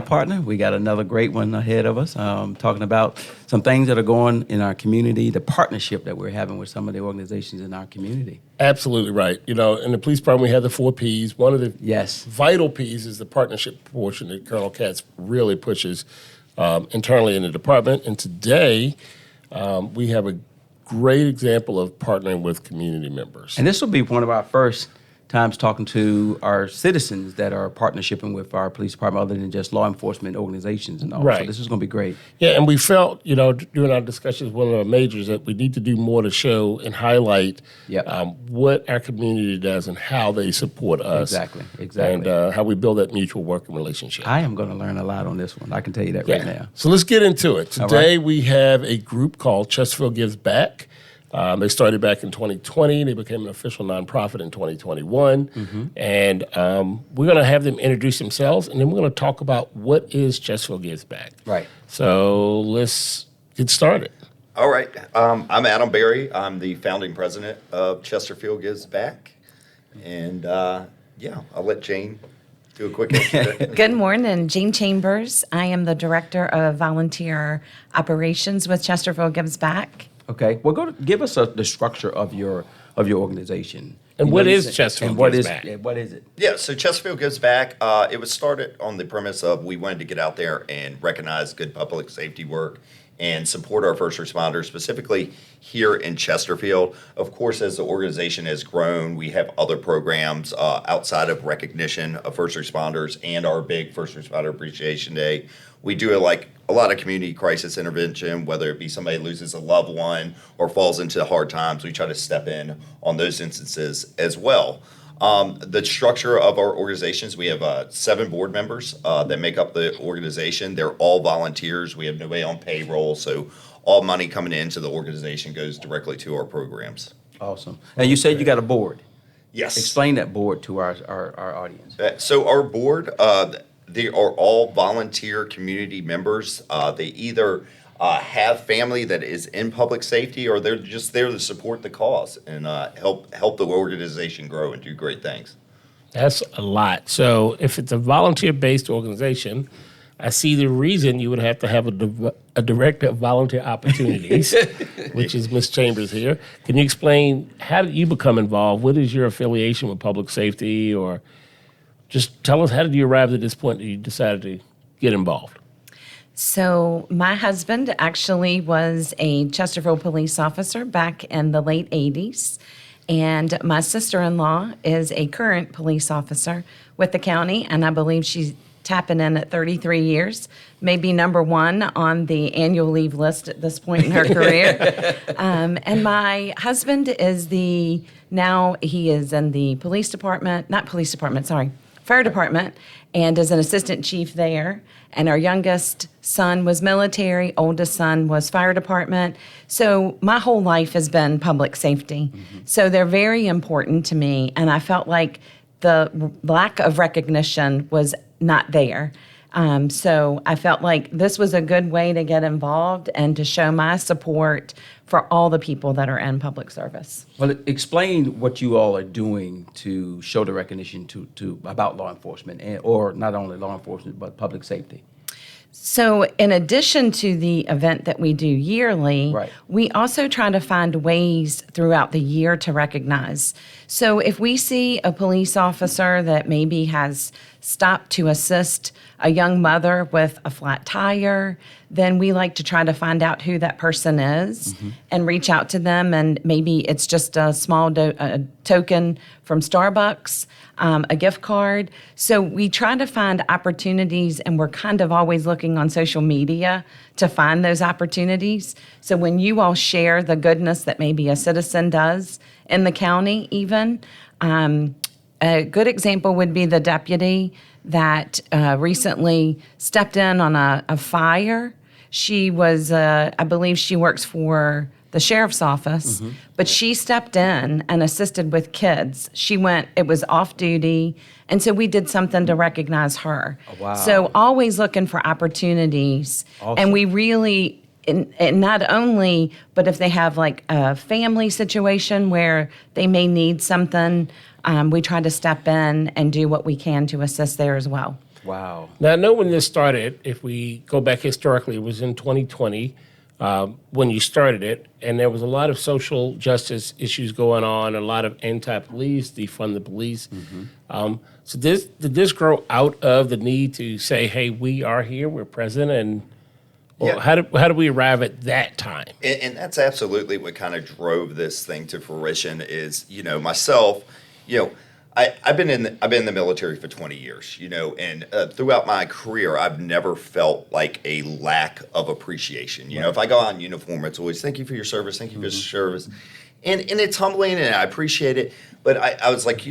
my partner. We got another great one ahead of us, talking about some things that are going in our community, the partnership that we're having with some of the organizations in our community. Absolutely right. You know, in the police department, we have the 4 Ps. One of the vital Ps is the partnership portion that Colonel Katz really pushes internally in the department. And today, we have a great example of partnering with community members. And this will be one of our first times talking to our citizens that are partnershiping with our police department other than just law enforcement organizations and all. Right. So this is going to be great. Yeah, and we felt, you know, during our discussions, one of our majors, that we need to do more to show and highlight what our community does and how they support us. Exactly. And how we build that mutual working relationship. I am going to learn a lot on this one. I can tell you that right now. So let's get into it. Today we have a group called Chesterfield Gives Back. They started back in 2020. They became an official nonprofit in 2021. Mm-hmm. And we're going to have them introduce themselves, and then we're going to talk about what is Chesterfield Gives Back. Right. So let's get started. All right. I'm Adam Berry. I'm the founding president of Chesterfield Gives Back. And, I'll let Jane do a quick introduction. Good morning. Jane Chambers. I am the director of volunteer operations with Chesterfield Gives Back. Okay. Well, give us the structure of your organization. And what is Chesterfield Gives Back? What is it? Yeah, so Chesterfield Gives Back, it was started on the premise of we wanted to get out there and recognize good public safety work and support our first responders, specifically here in Chesterfield. Of course, as the organization has grown, we have other programs outside of recognition of first responders and our big First Responder Appreciation Day. We do a lot of community crisis intervention, whether it be somebody loses a loved one or falls into hard times. We try to step in on those instances as well. The structure of our organizations, we have 7 board members that make up the organization. They're all volunteers. We have nobody on payroll, so all money coming into the organization goes directly to our programs. Awesome. And you said you got a board. Yes. Explain that board to our audience. So our board, they are all volunteer community members. They either have family that is in public safety, or they're just there to support the cause and help the organization grow and do great things. That's a lot. So if it's a volunteer-based organization, I see the reason you would have to have a director of volunteer opportunities, which is Ms. Chambers here. Can you explain, how did you become involved? What is your affiliation with public safety? Or just tell us, how did you arrive at this point that you decided to get involved? So my husband actually was a Chesterfield police officer back in the late 80s. And my sister-in-law is a current police officer with the county, and I believe she's tapping in at 33 years, maybe number 1 on the annual leave list at this point in her career. And my husband is now he is in the fire department, and is an assistant chief there. And our youngest son was military, oldest son was fire department. So my whole life has been public safety. Mm-hmm. So they're very important to me, and I felt like the lack of recognition was not there. So I felt like this was a good way to get involved and to show my support for all the people that are in public service. Well, explain what you all are doing to show the recognition to about law enforcement, or not only law enforcement, but public safety. So in addition to the event that we do yearly, we also try to find ways throughout the year to recognize. So if we see a police officer that maybe has stopped to assist a young mother with a flat tire, then we like to try to find out who that person is and reach out to them. And maybe it's just a small token from Starbucks, a gift card. So we try to find opportunities, and we're kind of always looking on social media to find those opportunities. So when you all share the goodness that maybe a citizen does in the county even, a good example would be the deputy that recently stepped in on a fire. She was, I believe she works for the sheriff's office, but she stepped in and assisted with kids. It was off duty, and so we did something to recognize her. Oh, wow. So always looking for opportunities. Awesome. And we really, and not only, but if they have like a family situation where they may need something, we try to step in and do what we can to assist there as well. Wow. Now, I know when this started, if we go back historically, it was in 2020 when you started it, and there was a lot of social justice issues going on, a lot of anti-police, defund the police. So did this grow out of the need to say, hey, we are here, we're present, and Yeah. how did we arrive at that time? And that's absolutely what kind of drove this thing to fruition is, myself, I've been in the military for 20 years, and throughout my career, I've never felt like a lack of appreciation. If I go out in uniform, it's always thank you for your service, thank you for your service, and it's humbling and I appreciate it. But I was like,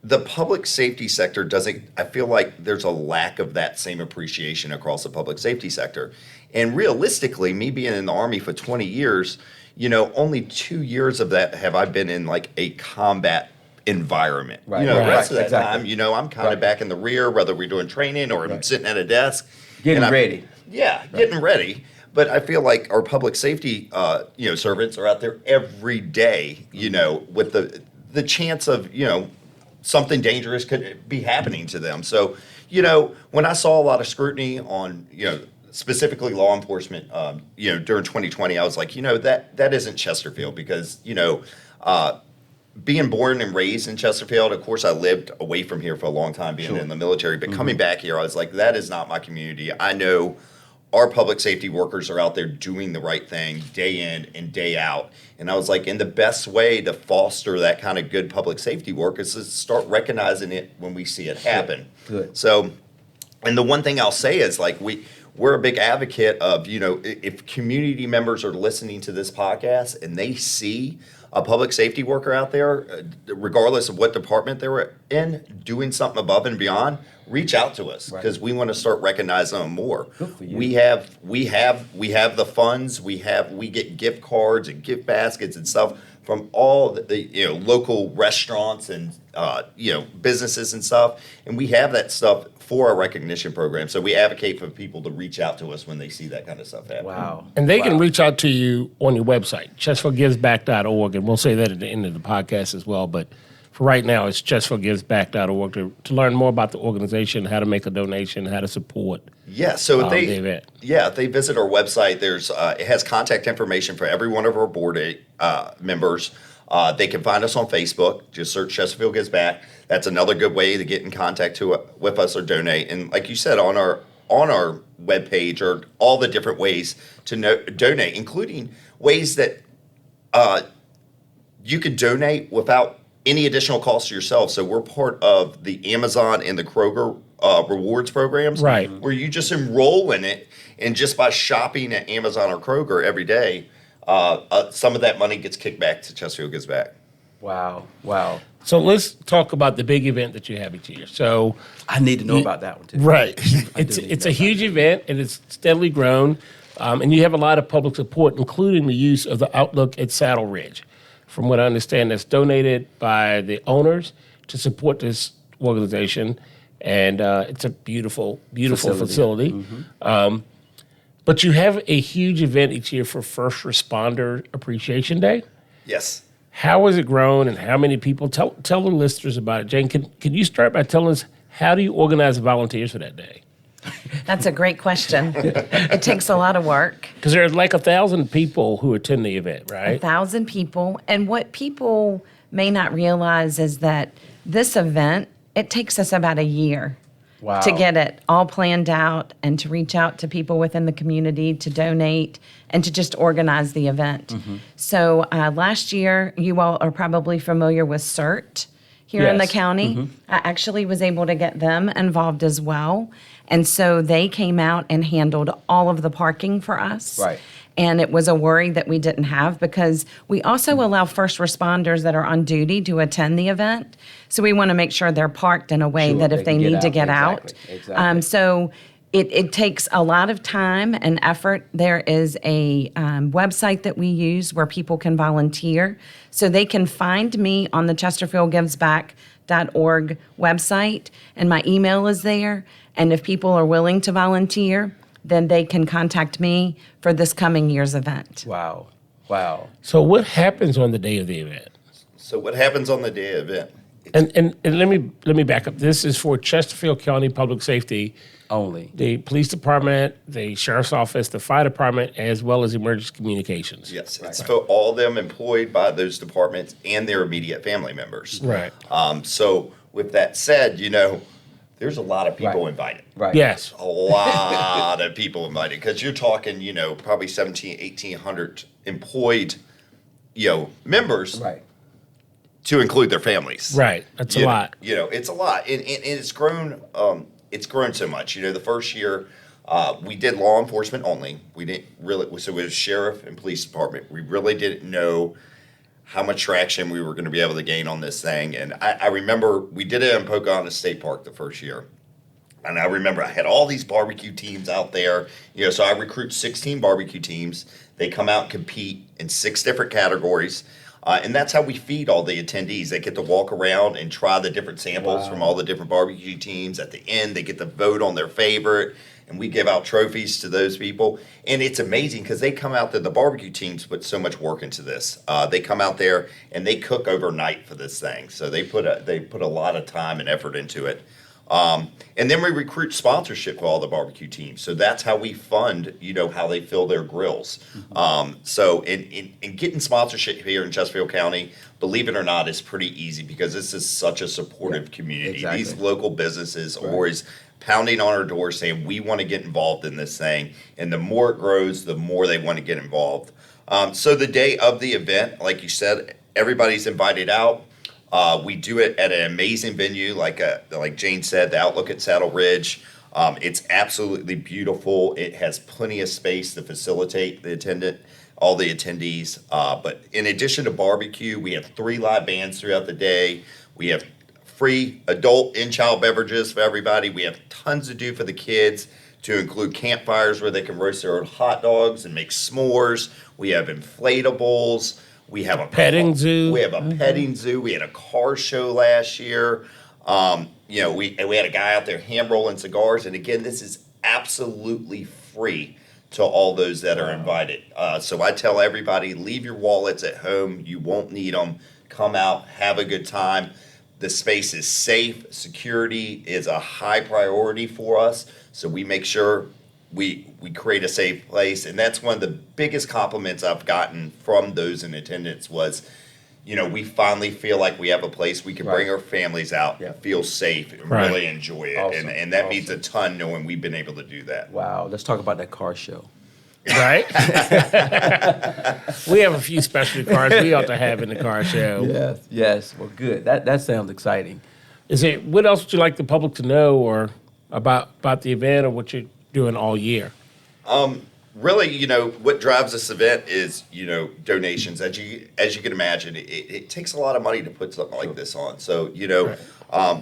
the public safety sector doesn't. I feel like there's a lack of that same appreciation across the public safety sector, and realistically, me being in the Army for 20 years, only 2 years of that have I been in like a combat environment. Right. The rest of that Exactly. time, I'm kind of back in the rear, whether we're doing training or I'm sitting at a desk. Getting and ready. Getting ready. But I feel like our public safety, servants are out there every day, with the chance of, something dangerous could be happening to them. So, when I saw a lot of scrutiny on, specifically law enforcement, during 2020, I was like, that isn't Chesterfield because, being born and raised in Chesterfield, of course, I lived away from here for a long time being in the military, but coming back here, I was like, that is not my community. I know our public safety workers are out there doing the right thing day in and day out. And I was like, and the best way to foster that kind of good public safety work is to start recognizing it when we see it happen. Good. So, and the one thing I'll say is like, we're a big advocate of, if community members are listening to this podcast and they see a public safety worker out there, regardless of what department they were in, doing something above and beyond, reach out to us because we want to start recognizing them more. Good for you. We have the funds. We get gift cards and gift baskets and stuff from all the local restaurants and businesses and stuff, and we have that stuff for our recognition program. So we advocate for people to reach out to us when they see that kind of stuff happen. Wow. And they can reach out to you on your website, chesterfieldgivesback.org, and we'll say that at the end of the podcast as well. But for right now, it's chesterfieldgivesback.org to learn more about the organization, how to make a donation, how to support So the event. if they visit our website, there's it has contact information for every one of our board members. They can find us on Facebook. Just search Chesterfield Gives Back. That's another good way to get in contact with us or donate. And like you said, on our webpage are all the different ways to donate, including ways that you could donate without any additional cost to yourself. So we're part of the Amazon and the Kroger rewards programs, Right. where you just enroll in it, and just by shopping at Amazon or Kroger every day, some of that money gets kicked back to Chesterfield Gives Back. Wow. Wow. So let's talk about the big event that you have each year. So, I need to know about that one too. right, I do need it's to a know huge event, and it's steadily grown, and you have a lot of public support, including the use of the Outlook at Saddle Ridge. From what I understand, that's donated by the owners to support this organization, and it's a beautiful facility. But you have a huge event each year for First Responder Appreciation Day. Yes. How has it grown, and how many people? Tell the listeners about it. Jane, can you start by telling us how do you organize volunteers for that day? That's a great question. It takes a lot of work. Because there's like 1,000 people who attend the event, right? 1,000 people. And what people may not realize is that this event, it takes us about a year Wow. to get it all planned out and to reach out to people within the community to donate and to just organize the event. So last year, you all are probably familiar with CERT here in the Yes. county. I actually was able to get them involved as well. And so they came out and handled all of the parking for us. Right. And it was a worry that we didn't have because we also allow first responders that are on duty to attend the event. So we want to make sure they're parked in a way Sure, that they if they can get need to out. get out. Exactly, exactly. So it takes a lot of time and effort. There is a website that we use where people can volunteer. So they can find me on the ChesterfieldGivesBack.org website, and my email is there. And if people are willing to volunteer, then they can contact me for this coming year's event. Wow. Wow. So what happens on the day of the event? So what happens on the day of the event? And let me back up. This is for Chesterfield County Public Safety, Only. the police department, the sheriff's office, the fire department, as well as emergency communications. Yes, it's for all of them employed by those departments and their immediate family members. Right. So with that said, there's a lot of people invited. Right. Yes. A lot of people invited because you're talking, probably 1,800 employed, members. Right. To include their families. Right. That's a lot. It's a lot. And it's grown. It's grown so much. The first year we did law enforcement only. We didn't really. So it was sheriff and police department. We really didn't know how much traction we were going to be able to gain on this thing. And I remember we did it in Pocahontas State Park the first year. And I remember I had all these barbecue teams out there. So I recruit 16 barbecue teams. They come out and compete in 6 different categories. And that's how we feed all the attendees. They get to walk around and try the different samples from all the different barbecue teams. At the end, they get to vote on their favorite, and we give out trophies to those people. And it's amazing because they come out there, the barbecue teams put so much work into this. They come out there and they cook overnight for this thing. So they put a lot of time and effort into it. And then we recruit sponsorship for all the barbecue teams. So that's how we fund, how they fill their grills. So in getting sponsorship here in Chesterfield County, believe it or not, is pretty easy because this is such a supportive community. Exactly. These local businesses are always pounding on our door saying, we want to get involved in this thing. And the more it grows, the more they want to get involved. So the day of the event, like you said, everybody's invited out. We do it at an amazing venue, like Jane said, the Outlook at Saddle Ridge. It's absolutely beautiful. It has plenty of space to facilitate all the attendees. But in addition to barbecue, we have 3 live bands throughout the day. We have free adult and child beverages for everybody. We have tons to do for the kids, to include campfires where they can roast their own hot dogs and make s'mores. We have inflatables. We have a petting zoo. We have a petting zoo. We had a car show last year. We had a guy out there hand rolling cigars. And again, this is absolutely free to all those that are invited. So I tell everybody, leave your wallets at home. You won't need them. Come out, have a good time. The space is safe. Security is a high priority for us. So we make sure we create a safe place. And that's one of the biggest compliments I've gotten from those in attendance was, we finally feel like we have a place we can bring our families out, feel safe, and really enjoy it. Awesome. And that means a ton knowing we've been able to do that. Wow. Let's talk about that car show. Right? We have a few specialty cars we ought to have in the car show. Yes. Well, good. That sounds exciting. What else would you like the public to know or about the event or what you're doing all year? Really, what drives this event is, donations. As you can imagine, it takes a lot of money to put something like this on. So,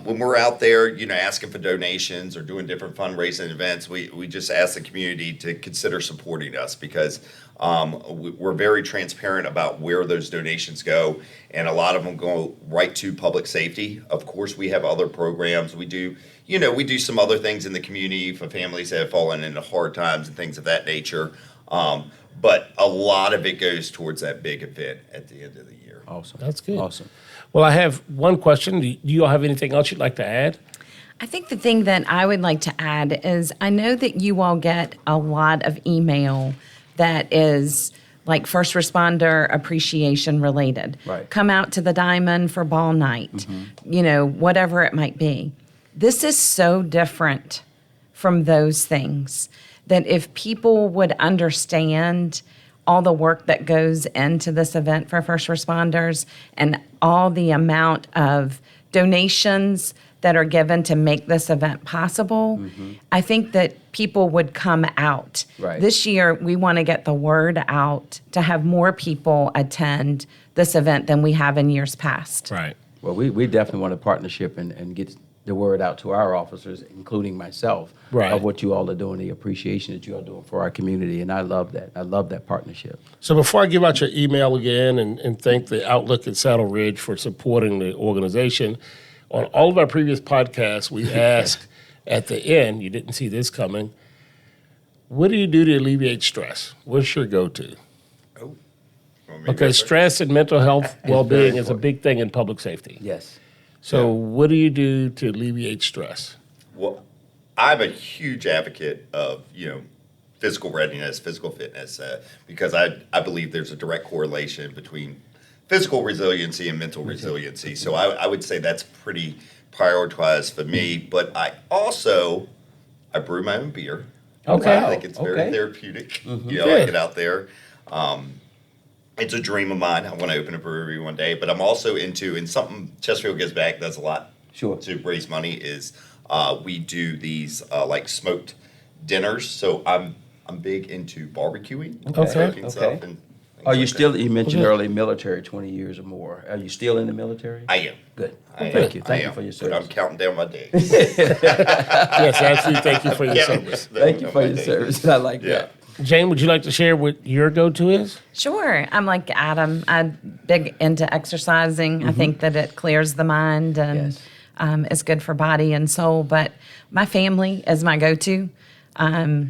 when we're out there, asking for donations or doing different fundraising events, we just ask the community to consider supporting us because we're very transparent about where those donations go, and a lot of them go right to public safety. Of course, we have other programs. We do some other things in the community for families that have fallen into hard times and things of that nature. But a lot of it goes towards that big event at the end of the year. Awesome. That's good. Awesome. Well, I have one question. Do you all have anything else you'd like to add? I think the thing that I would like to add is I know that you all get a lot of email that is like first responder appreciation related. Right. Come out to the Diamond for ball night, whatever it might be. This is so different from those things that if people would understand all the work that goes into this event for first responders and all the amount of donations that are given to make this event possible, I think that people would come out. Right. This year, we want to get the word out to have more people attend this event than we have in years past. Right. Well, we definitely want a partnership and get the word out to our officers, including myself, Right. of what you all are doing, the appreciation that you are doing for our community. And I love that. I love that partnership. So before I give out your email again and thank the Outlook at Saddle Ridge for supporting the organization, on all of our previous podcasts, we ask at the end, you didn't see this coming, what do you do to alleviate stress? What's your go-to? Want me to go Because first? stress and mental health well-being very is a big thing in public safety. Yes. So what do you do to alleviate stress? Well, I'm a huge advocate of, physical readiness, physical fitness, because I believe there's a direct correlation between physical resiliency and mental resiliency. So I would say that's pretty prioritized for me. But I brew my own beer. Okay. I think it's very therapeutic. I get out there. It's a dream of mine. I want to open a brewery one day. But I'm also into, and something Chesterfield Gives Back does a lot to raise money, is we do these like smoked dinners. So I'm big into barbecuing, smoking stuff. And Are you like still, that. you mentioned earlier, military, 20 years or more. Are you still in the military? I am. Good. I am. Thank you. I Thank you am. for your But service. I'm counting down my days. Yes, absolutely. Thank you for your service. Thank you for your service. I like that. Jane, would you like to share what your go-to is? Sure. I'm like Adam. I'm big into exercising. I think that it clears the mind and is good for body and soul. But my family is my go-to.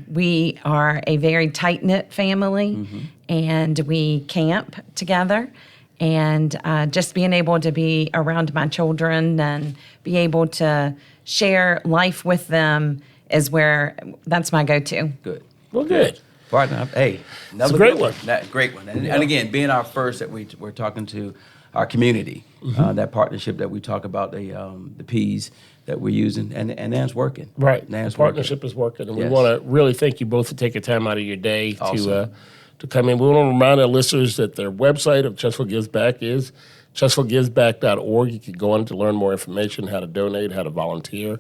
We are a very tight-knit family, and we camp together. And just being able to be around my children and be able to share life with them that's my go-to. Good. Well, good. Partner, hey, another a great good one. Great one. And again, being our first that we're talking to our community, that partnership that we talk about, the P's that we're using, and that's working. Right. Nan's The partnership is working. And we Yes. want to really thank you both for taking time out of your day Awesome. to come in. We want to remind our listeners that their website of Chesterfield Gives Back is chesterfieldgivesback.org. You can go on to learn more information, how to donate, how to volunteer,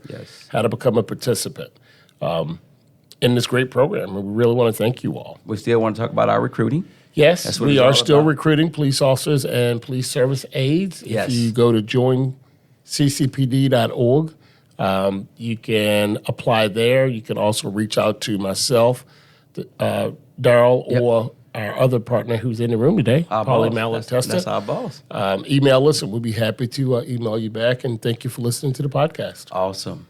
how to become a participant in this great program. And we really want to thank you all. We still want to talk about our recruiting. Yes, That's what we it's are all still about. recruiting police officers and police service aides. Yes. If you go to joinccpd.org, you can apply there. You can also reach out to myself, Darrell, or our other partner who's in the room today, Polly Malatesta. That's our boss. Email us, and we'll be happy to email you back. And thank you for listening to the podcast. Awesome.